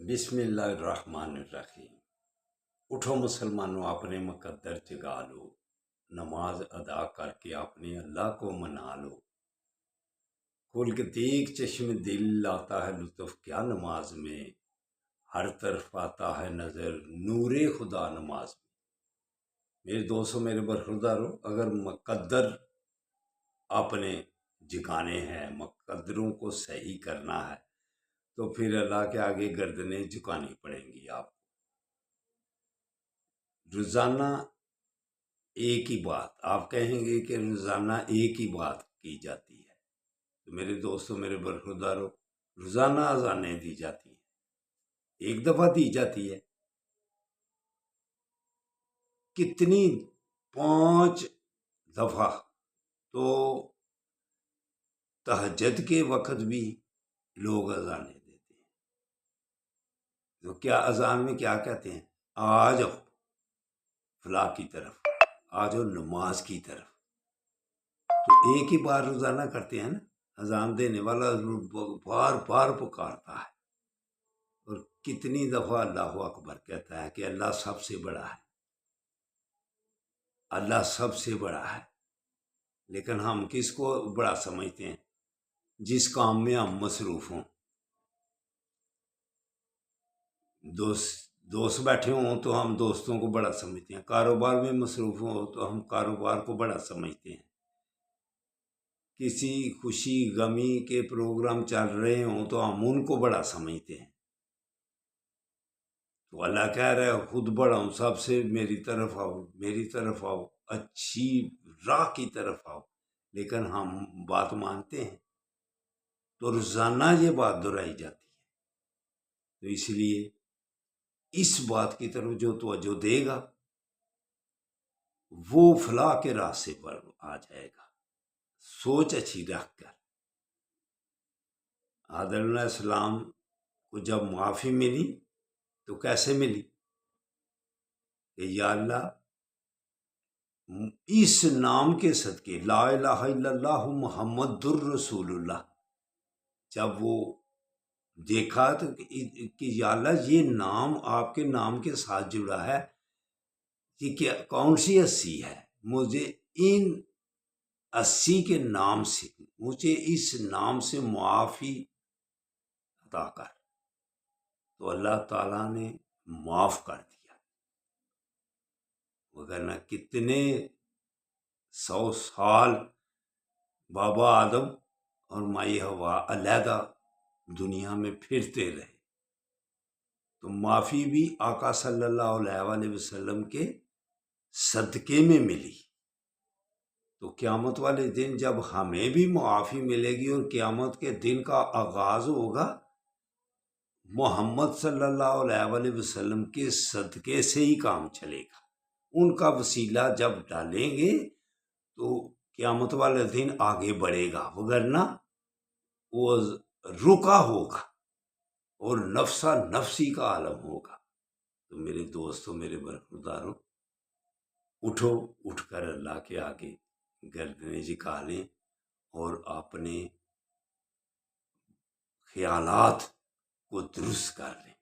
بسم اللہ الرحمن الرحیم۔ اٹھو مسلمانوں، اپنے مقدر جگا لو، نماز ادا کر کے اپنے اللہ کو منا لو۔ کھول کے دیکھ چشم دل، لاتا ہے لطف کیا نماز میں، ہر طرف آتا ہے نظر نور خدا نماز میں۔ میرے دوستوں، میرے برخورداروں، اگر مقدر اپنے جگانے ہیں، مقدروں کو صحیح کرنا ہے، تو پھر اللہ کے آگے گردنیں جھکانی پڑیں گی آپ کو۔ روزانہ ایک ہی بات آپ کہیں گے کہ روزانہ ایک ہی بات کی جاتی ہے، تو میرے دوستوں، میرے برخورداروں، روزانہ اذانیں دی جاتی ہیں، ایک دفعہ دی جاتی ہے، کتنی 5 دفعہ۔ تو تہجد کے وقت بھی لوگ اذانیں دیتے ہیں، تو کیا اذان میں کیا کہتے ہیں؟ آ جاؤ فلاح کی طرف، آ جاؤ نماز کی طرف۔ تو ایک ہی بار روزانہ کرتے ہیں نا، اذان دینے والا بار بار پکارتا ہے، اور کتنی دفعہ اللہ اکبر کہتا ہے کہ اللہ سب سے بڑا ہے، اللہ سب سے بڑا ہے۔ لیکن ہم کس کو بڑا سمجھتے ہیں؟ جس کام میں ہم مصروف ہوں۔ دوست بیٹھے ہوں تو ہم دوستوں کو بڑا سمجھتے ہیں، کاروبار میں مصروف ہوں تو ہم کاروبار کو بڑا سمجھتے ہیں، کسی خوشی غمی کے پروگرام چل رہے ہوں تو ہم ان کو بڑا سمجھتے ہیں۔ تو اللہ کہہ رہا ہے خود بڑا ہوں، سب سے میری طرف آؤ، میری طرف آؤ، اچھی راہ کی طرف آؤ۔ لیکن ہم بات مانتے ہیں؟ تو روزانہ یہ بات دہرائی جاتی ہے۔ تو اس لیے اس بات کی طرف جو توجہ دے گا وہ فلاح کے راستے پر آ جائے گا، سوچ اچھی رکھ کر۔ آدم علیہ السلام کو جب معافی ملی تو کیسے ملی؟ کہ یا اللہ، اس نام کے صدقے، لا الہ الا اللہ محمد الرسول اللہ، جب وہ دیکھا تو کہ یا اللہ یہ نام آپ کے نام کے ساتھ جڑا ہے، یہ کیا کون سی 80 ہے؟ مجھے ان 80 کے نام سے، مجھے اس نام سے معافی عطا کر۔ تو اللہ تعالیٰ نے معاف کر دیا، وگرنہ کتنے 100 سال بابا آدم اور مائی حوا علیحدہ دنیا میں پھرتے رہے، تو معافی بھی آقا صلی اللہ علیہ وآلہ وسلم کے صدقے میں ملی۔ تو قیامت والے دن جب ہمیں بھی معافی ملے گی اور قیامت کے دن کا آغاز ہوگا محمد صلی اللہ علیہ وآلہ وسلم کے صدقے سے ہی کام چلے گا۔ ان کا وسیلہ جب ڈالیں گے تو قیامت والے دن آگے بڑھے گا، وگرنہ وہ رکا ہوگا اور نفسا نفسی کا عالم ہوگا۔ تو میرے دوستوں، میرے برخورداروں، اٹھو، اٹھ کر اللہ کے آگے گردنیں جھکا لیں اور اپنے خیالات کو درست کر لیں۔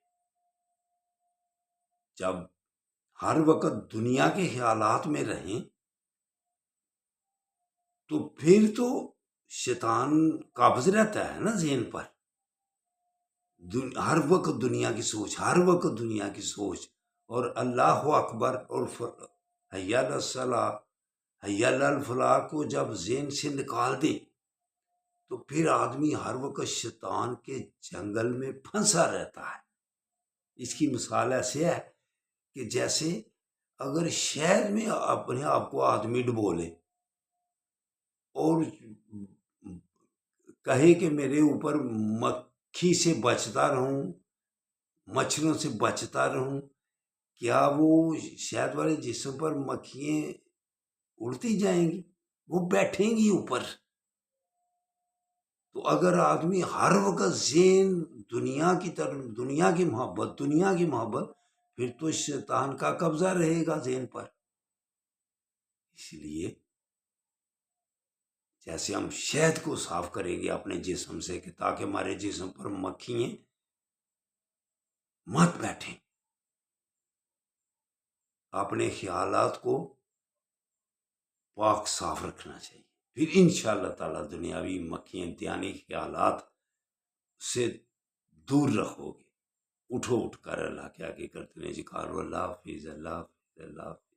جب ہر وقت دنیا کے خیالات میں رہیں تو پھر تو شیطان قابض رہتا ہے نا ذہن پر، ہر وقت دنیا کی سوچ، ہر وقت دنیا کی سوچ، اور اللہ اکبر اور حی علی الصلاح، حی علی الفلاح کو جب ذہن سے نکال دے تو پھر آدمی ہر وقت شیطان کے جنگل میں پھنسا رہتا ہے۔ اس کی مثال ایسے ہے کہ جیسے اگر شہر میں اپنے آپ کو آدمی ڈبو لے اور کہے کہ میرے اوپر مکھی سے بچتا رہوں، مچھروں سے بچتا رہوں، کیا وہ شہد والے جسم پر مکھیاں اڑتی جائیں گی؟ وہ بیٹھیں گی اوپر۔ تو اگر آدمی ہر وقت ذہن دنیا کی طرف، دنیا کی محبت، پھر تو شیطان کا قبضہ رہے گا ذہن پر۔ اس لیے جیسے ہم شہد کو صاف کریں گے اپنے جسم سے کہ تاکہ ہمارے جسم پر مکھیاں مت بیٹھیں، اپنے خیالات کو پاک صاف رکھنا چاہیے، پھر انشاءاللہ تعالی دنیاوی مکھی امتحانی خیالات سے دور رکھو گے۔ اٹھو اٹھ کر اللہ کے آگے کرتے رہے جکارو، اللہ حافظ، اللہ حافظ، اللہ حافظ۔